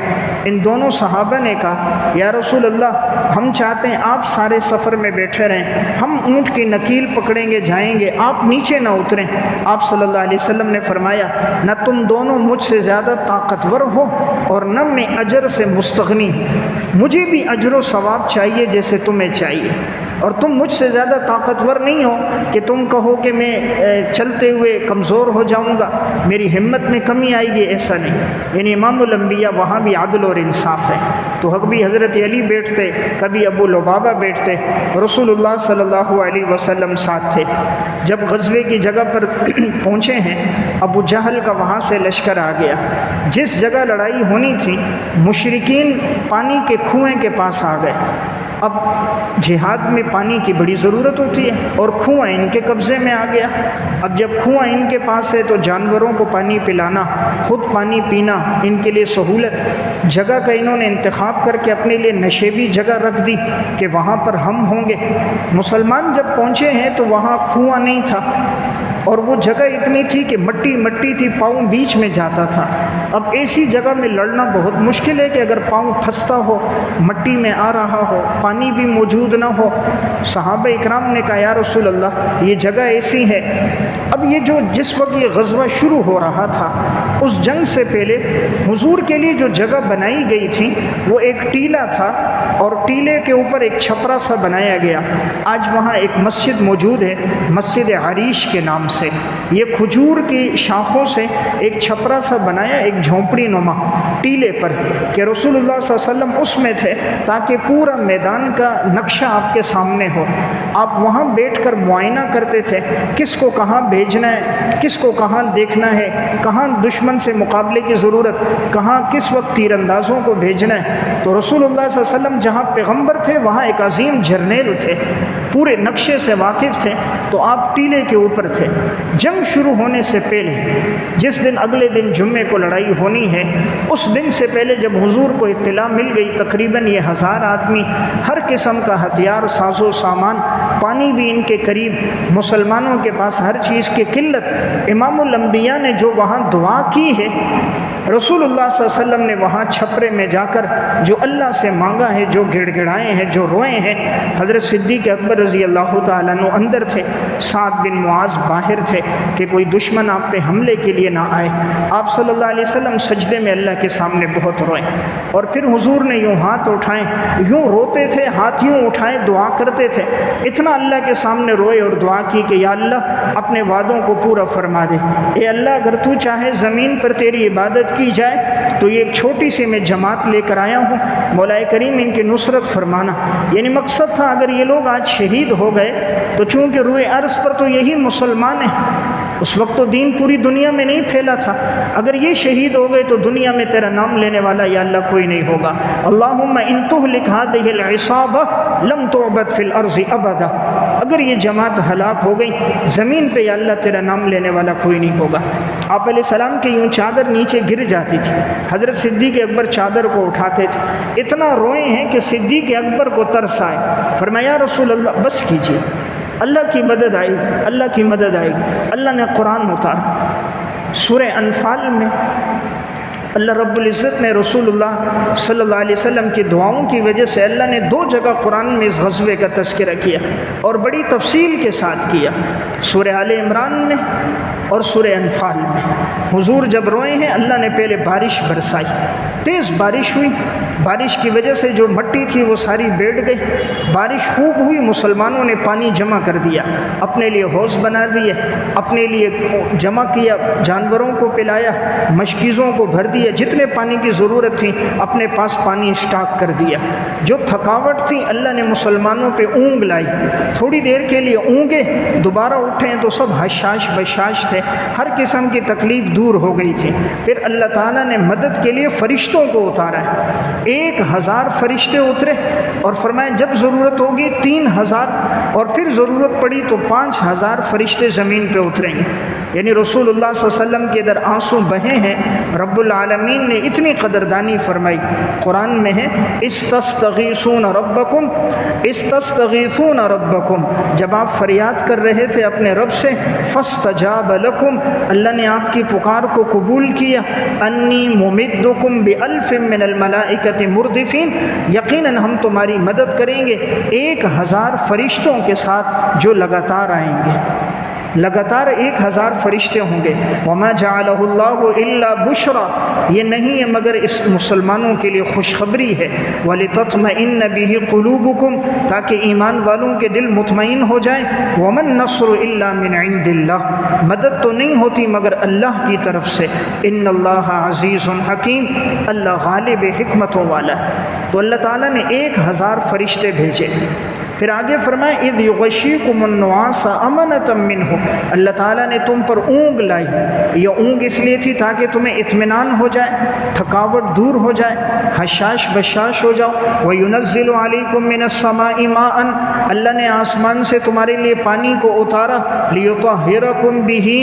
ان دونوں صحابہ نے کہا، یا رسول اللہ ہم چاہتے ہیں آپ سارے سفر میں بیٹھے رہیں، ہم اونٹ کی نکیل پکڑیں گے جائیں گے، آپ نیچے نہ اتریں۔ آپ صلی اللہ علیہ وسلم نے فرمایا، نہ تم دونوں مجھ سے زیادہ طاقتور ہو اور نہ میں اجر سے مستغنی ہوں، مجھے بھی اجر و ثواب چاہیے جیسے تمہیں چاہیے، اور تم مجھ سے زیادہ طاقتور نہیں ہو کہ تم کہو کہ میں چلتے ہوئے کمزور ہو جاؤں گا، میری ہمت میں کمی آئے گی، ایسا نہیں۔ یعنی امام الانبیاء وہاں بھی عدل اور انصاف ہے، تو کبھی حضرت علی بیٹھتے، کبھی ابو لبابہ بیٹھتے، رسول اللہ صلی اللہ علیہ وسلم ساتھ تھے۔ جب غزوے کی جگہ پر پہنچے ہیں، ابو جہل کا وہاں سے لشکر آ گیا۔ جس جگہ لڑائی ہونی تھی، مشرکین پانی کے کنویں کے پاس آ گئے۔ اب جہاد میں پانی کی بڑی ضرورت ہوتی ہے اور کنواں ان کے قبضے میں آ گیا۔ اب جب کنواں ان کے پاس ہے تو جانوروں کو پانی پلانا، خود پانی پینا ان کے لیے سہولت۔ جگہ کا انہوں نے انتخاب کر کے اپنے لیے نشیبی جگہ رکھ دی کہ وہاں پر ہم ہوں گے۔ مسلمان جب پہنچے ہیں تو وہاں کنواں نہیں تھا، اور وہ جگہ اتنی تھی کہ مٹی مٹی تھی، پاؤں بیچ میں جاتا تھا۔ اب ایسی جگہ میں لڑنا بہت مشکل ہے کہ اگر پاؤں پھنستا ہو، مٹی میں آ رہا ہو، پانی بھی موجود نہ ہو۔ صحابہ اکرام نے کہا، یا رسول اللہ یہ جگہ ایسی ہے۔ اب یہ جس وقت یہ غزوہ شروع ہو رہا تھا، اس جنگ سے پہلے حضور کے لیے جو جگہ بنائی گئی تھی وہ ایک ٹیلا تھا، اور ٹیلے کے اوپر ایک چھپرا سا بنایا گیا۔ آج وہاں ایک مسجد موجود ہے، مسجد عریش کے نام سے۔ یہ کھجور کی شاخوں سے ایک چھپرا سا بنایا، ایک جھونپڑی نما ٹیلے پر، کہ رسول اللہ صلی اللہ علیہ وسلم اس میں تھے تاکہ پورا میدان کا نقشہ آپ کے سامنے ہو۔ آپ وہاں بیٹھ کر معائنہ کرتے تھے، کس کو کہاں بھیجنا ہے، کس کو کہاں دیکھنا ہے، کہاں دشمن سے مقابلے کی ضرورت، کہاں کس وقت تیر اندازوں کو بھیجنا ہے۔ تو رسول اللہ صلی اللہ علیہ وسلم جہاں پیغمبر تھے وہاں ایک عظیم جرنیل تھے، پورے نقشے سے واقف تھے، تو آپ ٹیلے کے اوپر تھے۔ جنگ شروع ہونے سے پہلے، جس دن اگلے دن جمعے کو لڑائی ہونی ہے، اس دن سے پہلے جب حضور کو اطلاع مل گئی، تقریباً یہ 1000 آدمی، ہر قسم کا ہتھیار، ساز و سامان، پانی بھی ان کے قریب، مسلمانوں کے پاس ہر چیز کی قلت۔ امام الانبیاء نے جو وہاں دعا کی ہے، رسول اللہ صلی اللہ علیہ وسلم نے وہاں چھپرے میں جا کر جو اللہ سے مانگا ہے، جو گڑ گڑائے ہیں، جو روئے ہیں۔ حضرت صدیق اکبر رضی اللہ تعالیٰ عنہ اندر تھے، سعد بن معاذ باہر تھے کہ کوئی دشمن آپ پہ حملے کے لیے نہ آئے۔ آپ صلی اللہ علیہ وسلم سجدے میں اللہ کے سامنے بہت روئے، اور پھر حضور نے یوں ہاتھ اٹھائے، یوں روتے تھے، ہاتھ یوں اٹھائے، دعا کرتے تھے، اتنا اللہ کے سامنے روئے اور دعا کی کہ یا اللہ اپنے وعدوں کو پورا فرما دے۔ اے اللہ اگر تو چاہے زمین پر تیری عبادت کی جائے تو یہ ایک چھوٹی سی میں جماعت لے کر آیا ہوں، مولا کریم ان کی نصرت فرمانا۔ یعنی مقصد تھا اگر یہ لوگ آج شہید ہو گئے تو چونکہ روئے عرض پر تو یہی مسلمان ہیں، اس وقت تو دین پوری دنیا میں نہیں پھیلا تھا. اگر یہ شہید ہو گئے تو دنیا میں تیرا نام لینے والا یا اللہ کوئی نہیں ہوگا. اللہم ان تہلک ہذہ العصابہ لم تعبد فی الارض ابدا. اگر یہ جماعت ہلاک ہو گئی زمین پہ یا اللہ تیرا نام لینے والا کوئی نہیں ہوگا. آپ علیہ السلام کی یوں چادر نیچے گر جاتی تھی. حضرت صدیق اکبر چادر کو اٹھاتے تھے. اتنا روئے ہیں کہ صدیق اکبر کو ترس آئے. فرمایا رسول اللہ بس کیجیے, اللہ کی مدد آئے گی, اللہ کی مدد آئے گی. اللہ نے قرآن اتارا. سورہ انفال میں اللہ رب العزت نے رسول اللہ صلی اللہ علیہ وسلم کی دعاؤں کی وجہ سے اللہ نے 2 جگہ قرآن میں اس غزوے کا تذکرہ کیا اور بڑی تفصیل کے ساتھ کیا. سورہ آل عمران میں اور سورہ انفال میں. حضور جب روئے ہیں اللہ نے پہلے بارش برسائی, تیز بارش ہوئی. بارش کی وجہ سے جو مٹی تھی وہ ساری بیٹھ گئی. بارش خوب ہوئی, مسلمانوں نے پانی جمع کر دیا, اپنے لیے حوض بنا دیے, اپنے لیے جمع کیا, جانوروں کو پلایا, مشکیزوں کو بھر دیا, جتنے پانی کی ضرورت تھی اپنے پاس پانی اسٹاک کر دیا. جو تھکاوٹ تھی اللہ نے مسلمانوں پہ اونگ لائی. تھوڑی دیر کے لیے اونگے, دوبارہ اٹھیں تو سب حشاش بشاش تھے, ہر قسم کی تکلیف دور ہو گئی تھی. پھر اللہ تعالیٰ نے مدد کے لیے فرشتوں کو اتارا ہے. 1000 فرشتے اترے اور فرمایا جب ضرورت ہوگی 3000 اور پھر ضرورت پڑی تو 5000 فرشتے زمین پہ اتریں گے. یعنی رسول اللہ صلی اللہ علیہ وسلم کے در آنسو بہے ہیں. رب العالمین نے اتنی قدردانی فرمائی. قرآن میں ہے استستغیثون ربکم استستغیثون ربکم, جب آپ فریاد کر رہے تھے اپنے رب سے, فاستجاب لکم, اللہ نے آپ کی پکار کو قبول کیا. انی ممدکم بألف من الملائکۃ مردفین, یقیناً ہم تمہاری مدد کریں گے 1000 فرشتوں کے ساتھ جو لگاتار آئیں گے. لگاتار 1000 فرشتے ہوں گے. وما جعلہ اللہ الا بشرا, یہ نہیں ہے مگر اس مسلمانوں کے لیے خوشخبری ہے. ولتطمئن به قلوبکم, تاکہ ایمان والوں کے دل مطمئن ہو جائیں. ومن نصر الا من عند اللہ, مدد تو نہیں ہوتی مگر اللہ کی طرف سے. ان اللہ عزیز حکیم, اللہ غالب حکمتوں والا. تو اللہ تعالیٰ نے 1000 فرشتے بھیجے. پھر آگے فرمائے اذ یغشیکم النعاس امنۃ منہ, اللہ تعالیٰ نے تم پر اونگ لائی. یہ اونگ اس لیے تھی تاکہ تمہیں اطمینان ہو جائے, تھکاوٹ دور ہو جائے, حشاش بشاش ہو جاؤ. وینزل علیکم من السماء ماء, اللہ نے آسمان سے تمہارے لیے پانی کو اتارا. لیطہرکم بہ,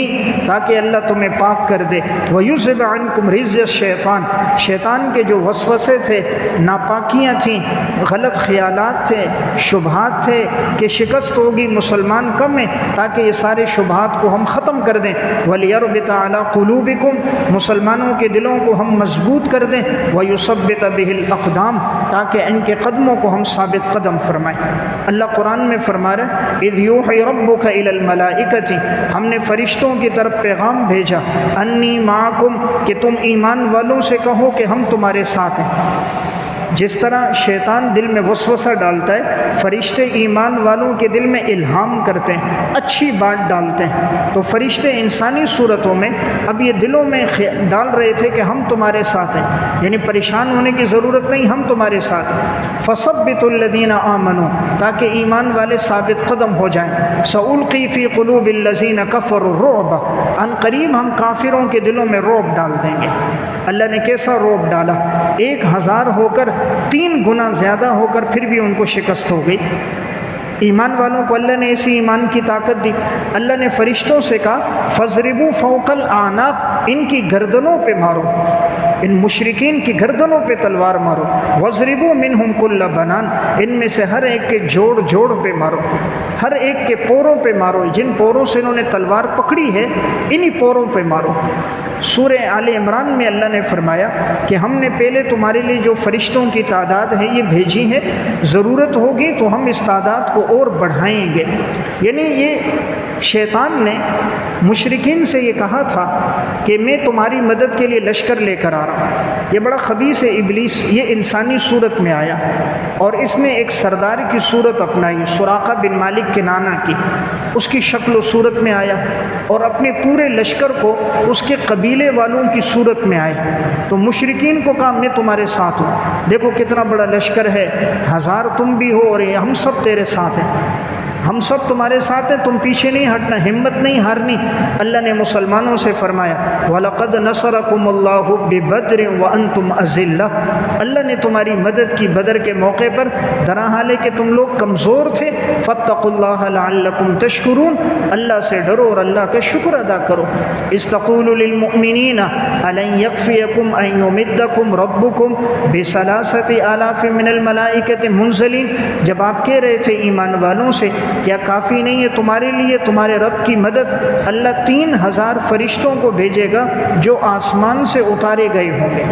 تاکہ اللہ تمہیں پاک کر دے. ویذھب عنکم رجز الشیطان, شیطان کے جو وسوسے تھے, ناپاکیاں تھیں, غلط خیالات تھے, شبہات تھے کہ شکست ہوگی, مسلمان کم ہیں, تاکہ یہ سارے شبہات کو ہم ختم کر دیں. وَلِيَرْبِطَ عَلَىٰ قُلُوبِكُمْ, مسلمانوں کے دلوں کو ہم مضبوط کر دیں. وَيُثَبِّتَ بِهِ الْأَقْدَامَ, تاکہ ان کے قدموں کو ہم ثابت قدم فرمائیں. اللہ قرآن میں فرما رہا ہے اِذْ يُوحِي رَبُّكَ إِلَى الْمَلَائِكَةِ, ہم نے فرشتوں کی طرف پیغام بھیجا. أَنِّي مَعَكُمْ, کہ تم ایمان والوں سے کہو کہ ہم تمہارے ساتھ ہیں. جس طرح شیطان دل میں وسوسہ ڈالتا ہے, فرشتے ایمان والوں کے دل میں الہام کرتے ہیں, اچھی بات ڈالتے ہیں. تو فرشتے انسانی صورتوں میں اب یہ دلوں میں ڈال رہے تھے کہ ہم تمہارے ساتھ ہیں, یعنی پریشان ہونے کی ضرورت نہیں, ہم تمہارے ساتھ ہیں. فَثَبِّتُوا الَّذِينَ آمَنُوا, تاکہ ایمان والے ثابت قدم ہو جائیں. سَأُلْقِي فِي قُلُوبِ الَّذِينَ كَفَرُوا الرُّعْبَ, ان قریب ہم کافروں کے دلوں میں رعب ڈال دیں گے. اللہ نے کیسا رعب ڈالا, 1000 ہو کر 3 گنا زیادہ ہو کر پھر بھی ان کو شکست ہو گئی. ایمان والوں کو اللہ نے ایسی ایمان کی طاقت دی. اللہ نے فرشتوں سے کہا فَضْرِبُوا فَوْقَ الْأَعْنَاقِ, ان کی گردنوں پہ مارو, ان مشرکین کی گردنوں پہ تلوار مارو. وَضْرِبُوا مِنْهُمْ كُلَّ بَنَانٍ, ان میں سے ہر ایک کے جوڑ جوڑ پہ مارو, ہر ایک کے پوروں پہ مارو. جن پوروں سے انہوں نے تلوار پکڑی ہے انہی پوروں پہ مارو. سورہ آل عمران میں اللہ نے فرمایا کہ ہم نے پہلے تمہارے لیے جو فرشتوں کی تعداد ہے یہ بھیجی ہے, ضرورت ہوگی تو ہم اس تعداد کو اور بڑھائیں گے. یعنی یہ شیطان نے مشرکین سے یہ کہا تھا کہ میں تمہاری مدد کے لیے لشکر لے کر آ رہا ہوں. یہ بڑا خبیث ہے ابلیس, یہ انسانی صورت میں آیا اور اس نے ایک سردار کی صورت اپنائی, سراقہ بن مالک کنانہ کی, اس کی شکل و صورت میں آیا اور اپنے پورے لشکر کو اس کے قبیلے والوں کی صورت میں آئے. تو مشرکین کو کہا میں تمہارے ساتھ ہوں, دیکھو کتنا بڑا لشکر ہے, 1000 تم بھی ہو اور ہم سب تیرے ساتھ ہیں. ہم سب تمہارے ساتھ ہیں، تم پیچھے نہیں ہٹنا، ہمت نہیں ہارنی۔ اللہ نے مسلمانوں سے فرمایا وَلَقَدْ نَصَرَكُمُ اللَّهُ بِبَدْرٍ وَأَنْتُمْ أَذِلَّةٌ، اللہ نے تمہاری مدد کی بدر کے موقع پر، درا حال کہ تم لوگ کمزور تھے۔ فَاتَّقُوا اللَّهَ لَعَلَّكُمْ تَشْكُرُونَ، اللہ سے ڈرو اور اللہ کا شکر ادا کرو۔ اِذْ تَقُولُ لِلْمُؤْمِنِينَ أَلَنْ يَكْفِيَكُمْ أَنْ يُمِدَّكُمْ رَبُّكُمْ بِثَلَاثَةِ آلَافٍ مِّنَ الْمَلَائِكَةِ مُنزَلِينَ، جب آپ کہہ رہے تھے ایمان والوں سے کیا کافی نہیں ہے تمہارے لیے تمہارے رب کی مدد، اللہ 3000 فرشتوں کو بھیجے گا جو آسمان سے اتارے گئے ہوں گے،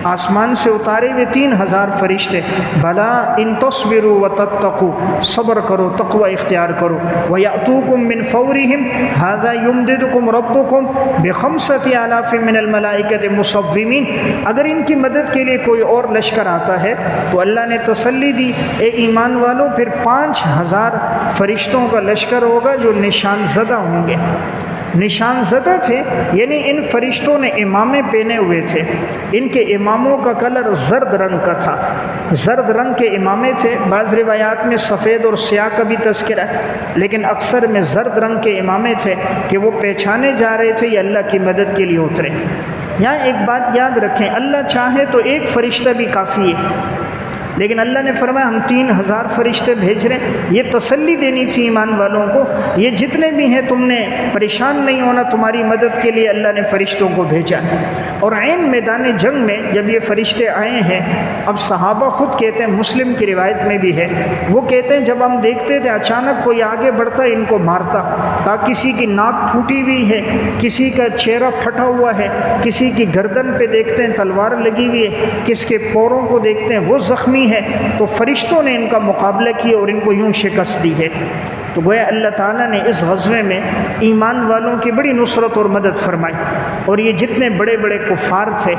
آسمان سے اتارے ہوئے 3000 فرشتے۔ بھلا ان تصبروا وتتقوا، صبر کرو تقوی اختیار کرو، ویأتوکم من فورہم ھذا یمددکم ربکم بخمسۃ آلاف من الملائکۃ مصومین، اگر ان کی مدد کے لیے کوئی اور لشکر آتا ہے تو اللہ نے تسلی دی اے ایمان والوں پھر 5000 فرشتوں کا لشکر ہوگا جو نشان زدہ ہوں گے۔ نشان زدہ تھے یعنی ان فرشتوں نے امامے پہنے ہوئے تھے، ان کے اماموں کا کلر زرد رنگ کا تھا، زرد رنگ کے امامے تھے۔ بعض روایات میں سفید اور سیاہ کا بھی تذکرہ ہے، لیکن اکثر میں زرد رنگ کے امامے تھے کہ وہ پہچانے جا رہے تھے یہ اللہ کی مدد کے لیے اترے۔ یہاں ایک بات یاد رکھیں، اللہ چاہے تو ایک فرشتہ بھی کافی ہے، لیکن اللہ نے فرمایا ہم 3000 فرشتے بھیج رہے ہیں۔ یہ تسلی دینی تھی ایمان والوں کو، یہ جتنے بھی ہیں تم نے پریشان نہیں ہونا، تمہاری مدد کے لیے اللہ نے فرشتوں کو بھیجا۔ اور عین میدان جنگ میں جب یہ فرشتے آئے ہیں، اب صحابہ خود کہتے ہیں، مسلم کی روایت میں بھی ہے، وہ کہتے ہیں جب ہم دیکھتے تھے اچانک کوئی آگے بڑھتا ان کو مارتا، کہا کسی کی ناک پھوٹی ہوئی ہے، کسی کا چہرہ پھٹا ہوا ہے، کسی کی گردن پہ دیکھتے ہیں تلوار لگی ہوئی ہے، کس کے پوروں کو دیکھتے ہیں وہ زخمی ہے، تو فرشتوں نے ان کا مقابلہ کیا اور ان کو یوں شکست دی ہے۔ تو گویا اللہ تعالیٰ نے اس غزوے میں ایمان والوں کی بڑی نصرت اور مدد فرمائی، اور یہ جتنے بڑے بڑے کفار تھے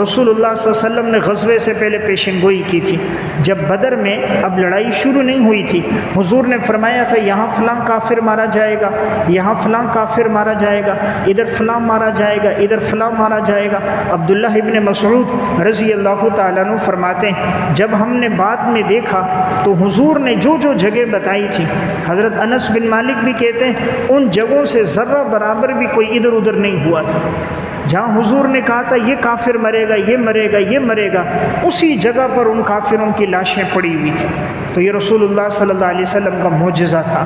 رسول اللہ صلی اللہ علیہ وسلم نے غزوے سے پہلے پیشن گوئی کی تھی۔ جب بدر میں اب لڑائی شروع نہیں ہوئی تھی، حضور نے فرمایا تھا یہاں فلاں کافر مارا جائے گا، یہاں فلاں کافر مارا جائے گا، ادھر فلاں مارا جائے گا، ادھر فلاں مارا جائے گا۔ عبداللہ ابن مسعود رضی اللہ تعالیٰ عنہ فرماتے ہیں جب ہم نے بعد میں دیکھا تو حضور نے جو جو جگہ بتائی تھی، حضرت انس بن مالک بھی کہتے ہیں ان جگہوں سے ذرہ برابر بھی کوئی ادھر ادھر نہیں ہوا تھا۔ جہاں حضور نے کہا تھا یہ کافر مرے گا، یہ مرے گا، یہ مرے گا، اسی جگہ پر ان کافروں کی لاشیں پڑی ہوئی تھیں۔ تو یہ رسول اللہ صلی اللہ علیہ وسلم کا معجزہ تھا۔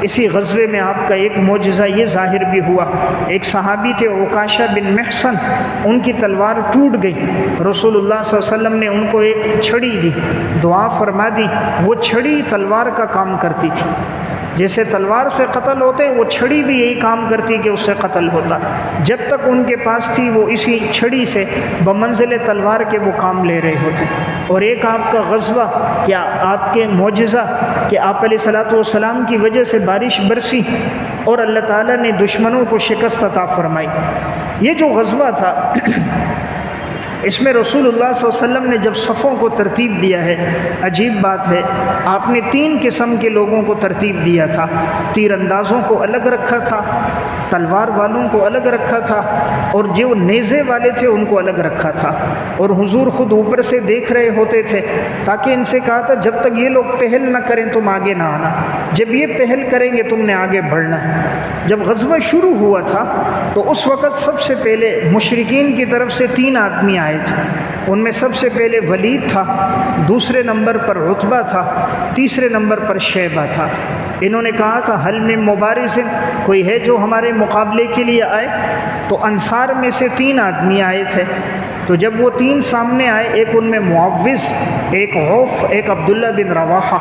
اسی غزوے میں آپ کا ایک معجزہ یہ ظاہر بھی ہوا، ایک صحابی تھے عکاشہ بن محصن، ان کی تلوار ٹوٹ گئی، رسول اللہ صلی اللہ علیہ وسلم نے ان کو ایک چھڑی دی، دعا فرما دی، وہ چھڑی تلوار کا کام کرتی تھی، جیسے تلوار سے قتل ہوتے وہ چھڑی بھی یہی کام کرتی کہ اس سے قتل ہوتا۔ جب تک ان کے پاس تھی وہ اسی چھڑی سے بمنزل تلوار کے وہ کام لے رہے ہوتے۔ اور ایک آپ کا غزوہ، کیا آپ کے معجزہ کہ آپ علیہ الصلوۃ والسلام کی وجہ سے بارش برسی اور اللہ تعالیٰ نے دشمنوں کو شکست عطا فرمائی۔ یہ جو غزوہ تھا اس میں رسول اللہ صلی اللہ علیہ وسلم نے جب صفوں کو ترتیب دیا ہے، عجیب بات ہے، آپ نے 3 قسم کے لوگوں کو ترتیب دیا تھا۔ تیر اندازوں کو الگ رکھا تھا، تلوار والوں کو الگ رکھا تھا، اور جو نیزے والے تھے ان کو الگ رکھا تھا۔ اور حضور خود اوپر سے دیکھ رہے ہوتے تھے تاکہ ان سے کہا تھا جب تک یہ لوگ پہل نہ کریں تم آگے نہ آنا، جب یہ پہل کریں گے تم نے آگے بڑھنا ہے۔ جب غزوہ شروع ہوا تھا تو اس وقت سب سے پہلے مشرکین کی طرف سے 3 آدمی آئے تھے، ان میں سب سے پہلے ولید تھا، دوسرے نمبر پر عتبہ تھا، تیسرے نمبر پر شیبہ تھا۔ انہوں نے کہا تھا حل من مبارز، کوئی ہے جو ہمارے مقابلے کے لیے آئے؟ تو انصار میں سے 3 آدمی آئے تھے۔ تو جب وہ 3 سامنے آئے، ایک ان میں معوذ، ایک عوف، ایک عبداللہ بن رواحہ،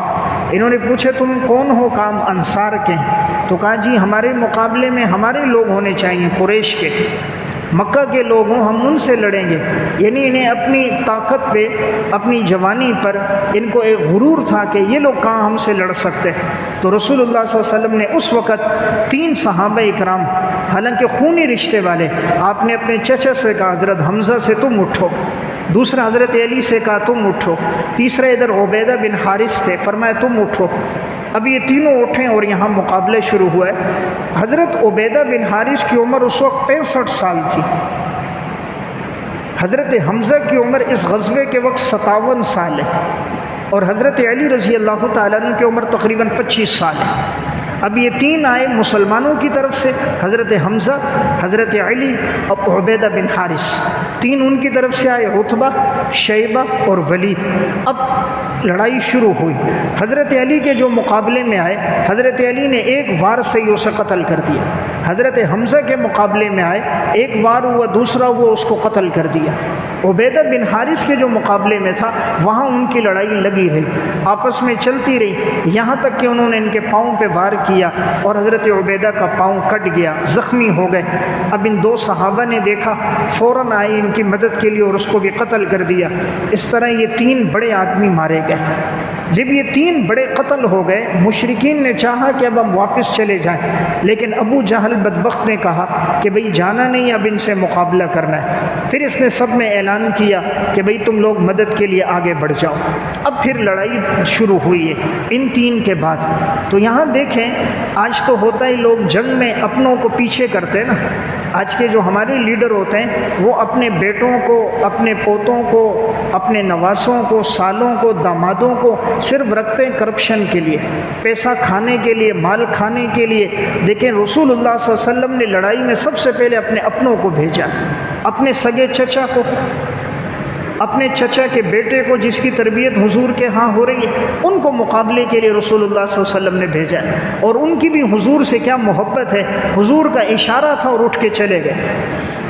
انہوں نے پوچھا تم کون ہو؟ کام انصار کے ہیں۔ تو کہا جی ہمارے مقابلے میں ہمارے لوگ ہونے چاہیے، قریش کے، مکہ کے لوگ ہوں، ہم ان سے لڑیں گے۔ یعنی انہیں اپنی طاقت پہ، اپنی جوانی پر ان کو ایک غرور تھا کہ یہ لوگ کہاں ہم سے لڑ سکتے۔ تو رسول اللہ صلی اللہ علیہ وسلم نے اس وقت 3 صحابہ اکرام، حالانکہ خونی رشتے والے، آپ نے اپنے چچا سے کہا حضرت حمزہ سے تم اٹھو، دوسرا حضرت علی سے کہا تم اٹھو، تیسرا ادھر عبیدہ بن حارث تھے، فرمایا تم اٹھو۔ اب یہ تینوں اٹھیں اور یہاں مقابلہ شروع ہوا ہے۔ حضرت عبیدہ بن حارث کی عمر اس وقت 65 سال تھی، حضرت حمزہ کی عمر اس غزوے کے وقت 57 سال ہے۔ اور حضرت علی رضی اللہ تعالیٰ عنہ کی عمر تقریباً 25 سال ہے۔ اب یہ تین آئے مسلمانوں کی طرف سے، حضرت حمزہ، حضرت علی اور عبیدہ بن حارث، تین ان کی طرف سے آئے، عتبہ، شیبہ اور ولید۔ اب لڑائی شروع ہوئی۔ حضرت علی کے جو مقابلے میں آئے، حضرت علی نے ایک وار سے ہی اسے قتل کر دیا۔ حضرت حمزہ کے مقابلے میں آئے، ایک وار ہوا، دوسرا ہوا، اس کو قتل کر دیا۔ عبیدہ بن حارث کے جو مقابلے میں تھا، وہاں ان کی لڑائی لگی رہی، آپس میں چلتی رہی، یہاں تک کہ انہوں نے ان کے پاؤں پہ وار کیا اور حضرت عبیدہ کا پاؤں کٹ گیا، زخمی ہو گئے۔ اب ان دو صحابہ نے دیکھا، فوراً آئے ان کی مدد کے لیے اور اس کو بھی قتل کر دیا۔ اس طرح یہ تین بڑے آدمی مارے گئے۔ جب یہ تین بڑے قتل ہو گئے، مشرکین نے چاہا کہ اب ہم واپس چلے جائیں، لیکن ابو جہل بدبخت نے کہا کہ بھئی جانا نہیں، اب ان سے مقابلہ کرنا ہے۔ پھر اس نے سب میں اعلان کیا کہ بھئی تم لوگ مدد کے لیے آگے بڑھ جاؤ۔ اب پھر لڑائی شروع ہوئی ہے ان تین کے بعد۔ تو یہاں دیکھیں، آج تو ہوتا ہے لوگ جنگ میں اپنوں کو پیچھے کرتے ہیں نا۔ آج کے جو ہمارے لیڈر ہوتے ہیں وہ اپنے بیٹوں کو، اپنے پوتوں کو، اپنے نواسوں کو، سالوں کو، دامادوں کو صرف رکھتے ہیں کرپشن کے لیے، پیسہ کھانے کے لیے، مال کھانے کے لیے۔ دیکھیں رسول اللہ صلی اللہ علیہ وسلم نے لڑائی میں سب سے پہلے اپنے اپنوں کو بھیجا، اپنے سگے چچا کو، اپنے چچا کے بیٹے کو جس کی تربیت حضور کے ہاں ہو رہی ہے، ان کو مقابلے کے لیے رسول اللہ صلی اللہ علیہ وسلم نے بھیجا، اور ان کی بھی حضور سے کیا محبت ہے، حضور کا اشارہ تھا اور اٹھ کے چلے گئے۔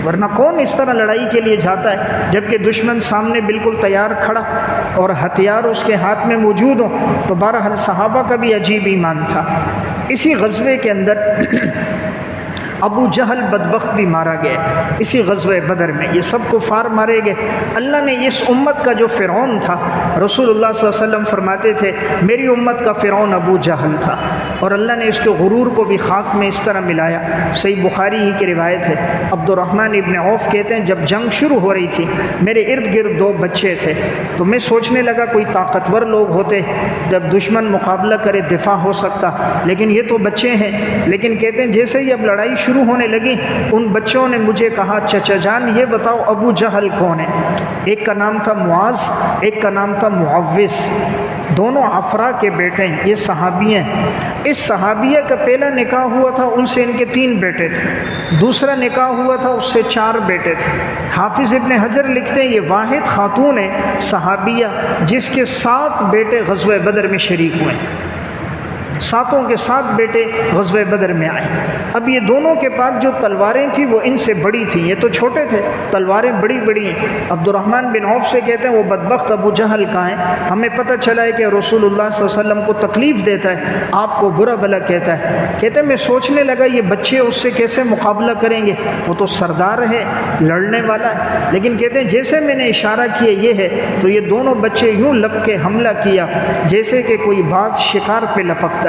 ورنہ کون اس طرح لڑائی کے لیے جاتا ہے جبکہ دشمن سامنے بالکل تیار کھڑا اور ہتھیار اس کے ہاتھ میں موجود ہوں؟ تو بہرحال صحابہ کا بھی عجیب ایمان تھا۔ اسی غزوے کے اندر ابو جہل بدبخت بھی مارا گیا، اسی غزوہ بدر میں یہ سب کفار مارے گئے۔ اللہ نے اس امت کا جو فرعون تھا، رسول اللہ صلی اللہ علیہ وسلم فرماتے تھے میری امت کا فرعون ابو جہل تھا، اور اللہ نے اس کے غرور کو بھی خاک میں اس طرح ملایا۔ صحیح بخاری ہی کی روایت ہے، عبد الرحمن ابن عوف کہتے ہیں جب جنگ شروع ہو رہی تھی میرے ارد گرد دو بچے تھے، تو میں سوچنے لگا کوئی طاقتور لوگ ہوتے جب دشمن مقابلہ کرے دفاع ہو سکتا، لیکن یہ تو بچے ہیں۔ لیکن کہتے ہیں جیسے ہی اب لڑائی شروع ہونے لگی، ان بچوں نے مجھے کہا چچا جان یہ بتاؤ ابو جہل کون ہے؟ ایک کا نام تھا معاذ، ایک کا نام تھا معوذ، دونوں عفرا کے بیٹے ہیں، یہ صحابی ہیں۔ اس صحابیہ کا پہلا نکاح ہوا تھا، ان سے ان کے 3 بیٹے تھے، دوسرا نکاح ہوا تھا، اس سے 4 بیٹے تھے۔ حافظ ابن حجر لکھتے ہیں یہ واحد خاتون ہے صحابیہ جس کے 7 بیٹے غزوہ بدر میں شریک ہوئے، 7 کے 7 بیٹے غزوہ بدر میں آئے۔ اب یہ دونوں کے پاس جو تلواریں تھیں وہ ان سے بڑی تھیں، یہ تو چھوٹے تھے، تلواریں بڑی بڑی ہیں۔ عبد الرحمن بن عوف سے کہتے ہیں وہ بدبخت ابو جہل کہاں ہے؟ ہمیں پتہ چلا ہے کہ رسول اللہ صلی اللہ علیہ وسلم کو تکلیف دیتا ہے، آپ کو برا بھلا کہتا ہے۔ کہتے ہیں میں سوچنے لگا یہ بچے اس سے کیسے مقابلہ کریں گے، وہ تو سردار ہے، لڑنے والا ہے۔ لیکن کہتے ہیں جیسے میں نے اشارہ کیا یہ ہے، تو یہ دونوں بچے یوں لپ کے حملہ کیا جیسے کہ کوئی باز شکار پہ لپکتا ہے۔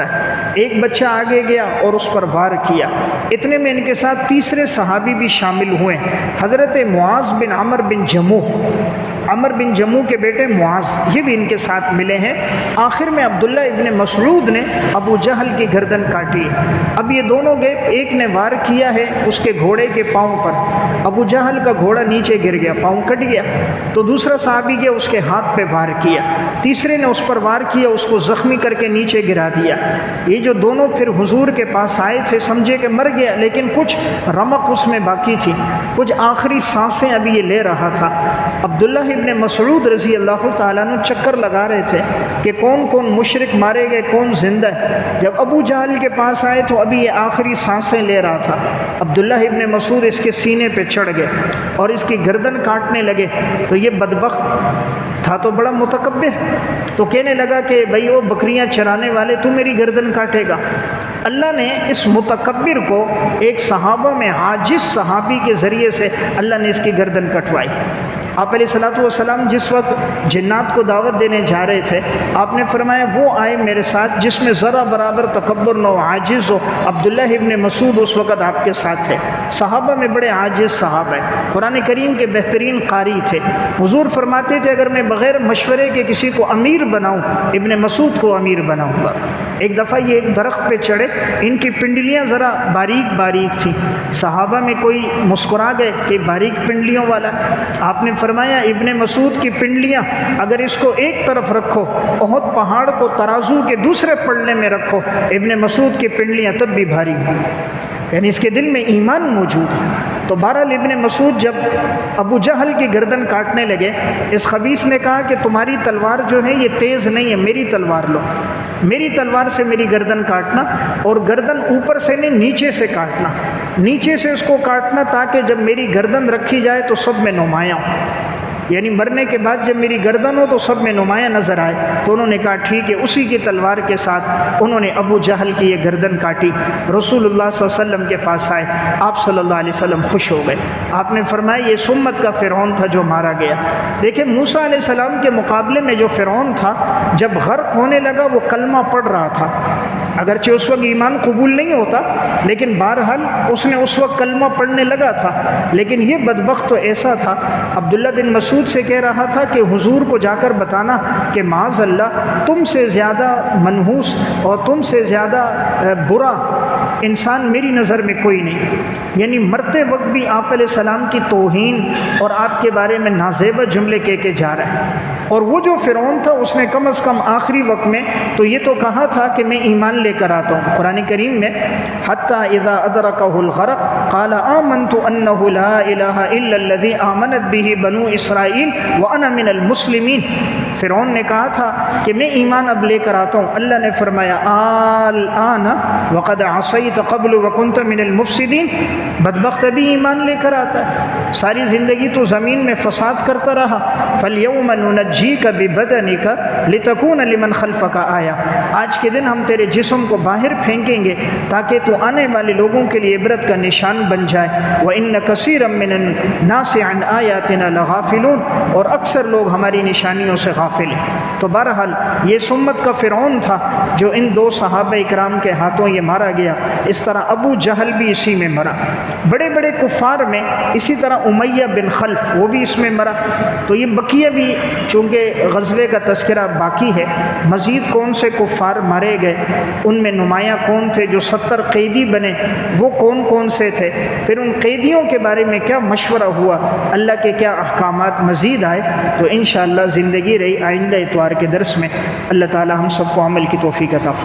ایک بچہ آگے گیا اور اس پر وار کیا۔ اتنے میں ان کے ساتھ تیسرے صحابی بھی شامل ہوئے، حضرت معاذ بن عمر بن جموح، عمر بن جموح کے بیٹے معاذ، یہ بھی ان کے ساتھ ملے ہیں۔ آخر میں عبداللہ ابن مسعود نے ابو جہل کی گردن کاٹی۔ اب یہ دونوں گئے، ایک نے وار کیا ہے اس کے گھوڑے کے پاؤں پر، ابو جہل کا گھوڑا نیچے گر گیا، پاؤں کٹ گیا۔ تو دوسرا صحابی گیا اس کے ہاتھ پہ وار کیا، تیسرے نے اس پر وار کیا، اس کو زخمی کر کے نیچے گرا دیا۔ یہ جو دونوں پھر حضور کے پاس آئے تھے، سمجھے کہ مر گیا، لیکن کچھ رمق اس میں باقی تھی، کچھ آخری سانسیں ابھی یہ لے رہا تھا۔ عبداللہ ابن مسعود رضی اللہ تعالیٰ عنہ چکر لگا رہے تھے کہ کون کون مشرک مارے گئے، کون زندہ ہے۔ جب ابو جہل کے پاس آئے تو ابھی یہ آخری سانسیں لے رہا تھا۔ عبداللہ ابن مسعود اس کے سینے پہ چڑھ گئے اور اس کی گردن کاٹنے لگے۔ تو یہ بدبخت تھا تو بڑا متکبر، تو کہنے لگا کہ بھئی وہ بکریاں چرانے والے تو میری گردن کاٹے گا۔ اللہ نے اس متکبر کو ایک صحابہ میں عاجز صحابی کے ذریعے سے اللہ نے اس کی گردن کٹوائی۔ آپ علیہ الصلوۃ والسلام جس وقت جنات کو دعوت دینے جا رہے تھے، آپ نے فرمایا وہ آئے میرے ساتھ جس میں ذرا برابر تکبر نہ ہو، عاجز ہو۔ عبداللہ ابن مسعود اس وقت آپ کے ساتھ تھے۔ صحابہ میں بڑے عاجز صحابہ ہیں، قرآن کریم کے بہترین قاری تھے۔ حضور فرماتے تھے اگر میں بغیر مشورے کے کسی کو امیر بناؤں، ابن مسعود کو امیر بناؤں گا۔ ایک دفعہ یہ ایک درخت پہ چڑھے، ان کی پنڈلیاں ذرا باریک باریک تھیں، صحابہ میں کوئی مسکرا گئے کہ باریک پنڈلیوں والا، آپ نے فرمایا ابن مسعود کی پنڈلیاں اگر اس کو ایک طرف رکھو، احد پہاڑ کو ترازو کے دوسرے پلڑے میں رکھو، ابن مسعود کی پنڈلیاں تب بھی بھاری ہیں، یعنی اس کے دل میں ایمان موجود ہے۔ تو بہرحال ابن مسعود جب ابو جہل کی گردن کاٹنے لگے، اس خبیث نے کہا کہ تمہاری تلوار جو ہے یہ تیز نہیں ہے، میری تلوار لو، میری تلوار سے میری گردن کاٹنا، اور گردن اوپر سے نہیں نیچے سے کاٹنا، نیچے سے اس کو کاٹنا تاکہ جب میری گردن رکھی جائے تو سب میں نمایاں ہو، یعنی مرنے کے بعد جب میری گردن ہو تو سب میں نمایاں نظر آئے۔ تو انہوں نے کہا ٹھیک ہے، اسی کی تلوار کے ساتھ انہوں نے ابو جہل کی یہ گردن کاٹی، رسول اللہ صلی اللہ علیہ وسلم کے پاس آئے، آپ صلی اللہ علیہ وسلم خوش ہو گئے، آپ نے فرمایا یہ سمت کا فرعون تھا جو مارا گیا۔ دیکھیں موسیٰ علیہ السلام کے مقابلے میں جو فرعون تھا جب غرق ہونے لگا وہ کلمہ پڑھ رہا تھا، اگرچہ اس وقت ایمان قبول نہیں ہوتا لیکن بہرحال اس نے اس وقت کلمہ پڑھنے لگا تھا، لیکن یہ بدبخت تو ایسا تھا، عبداللہ بن مسعود سے کہہ رہا تھا کہ حضور کو جا کر بتانا کہ معاذ اللہ تم سے زیادہ منحوس اور تم سے زیادہ برا انسان میری نظر میں کوئی نہیں، یعنی مرتے وقت بھی آپ علیہ السلام کی توہین اور آپ کے بارے میں نازیبہ جملے کہہ کے جا رہا ہے۔ اور وہ جو فرعون تھا اس نے کم از کم آخری وقت میں تو یہ تو کہا تھا کہ میں ایمان لے کر آتا ہوں، قرآن کریم میں حتیٰ اذا ادرکہ الغرق قال آمنت انہ لا الہ الا الذی آمنت بہ بنو اسرائیل وانا من المسلمین، فرعون نے کہا تھا کہ میں ایمان اب لے کر آتا ہوں، اللہ نے فرمایا الآن وقد عصیت قبل وکنت من المفسدین، بدبخت ابھی ایمان لے کر آتا ہے، ساری زندگی تو زمین میں فساد کرتا رہا، فَالْيَوْمَ نُنَجِّيكَ بِبَدَنِكَ لِتَكُونَ لِمَنْ خَلْفَكَ آیا، آج کے دن ہم تیرے جسم کو باہر پھینکیں گے تاکہ تو آنے والے لوگوں کے لیے عبرت کا نشان بن جائے، وَإِنَّ كَثِيرًا مِّنَ النَّاسِ عَنْ آيَاتِنَا لَغَافِلُونَ، اور اکثر لوگ ہماری نشانیوں سے غافل ہیں۔ تو بہرحال یہ سمت کا فرعون تھا جو ان دو صحابہ اکرام کے ہاتھوں یہ مارا گیا، اس طرح ابو جہل بھی اسی میں مرا، بڑے بڑے کفار میں اسی طرح امیہ بن خلف وہ بھی اس میں مرا۔ تو یہ بقیہ بھی چونکہ غزوے کا تذکرہ باقی ہے، مزید کون سے کفار مارے گئے، ان میں نمایاں کون تھے، جو 70 قیدی بنے وہ کون کون سے تھے، پھر ان قیدیوں کے بارے میں کیا مشورہ ہوا، اللہ کے کیا احکامات مزید آئے، تو انشاءاللہ زندگی رہی آئندہ اتوار کے درس میں اللہ تعالی ہم سب کو عمل کی توفیق عطا فرمائے۔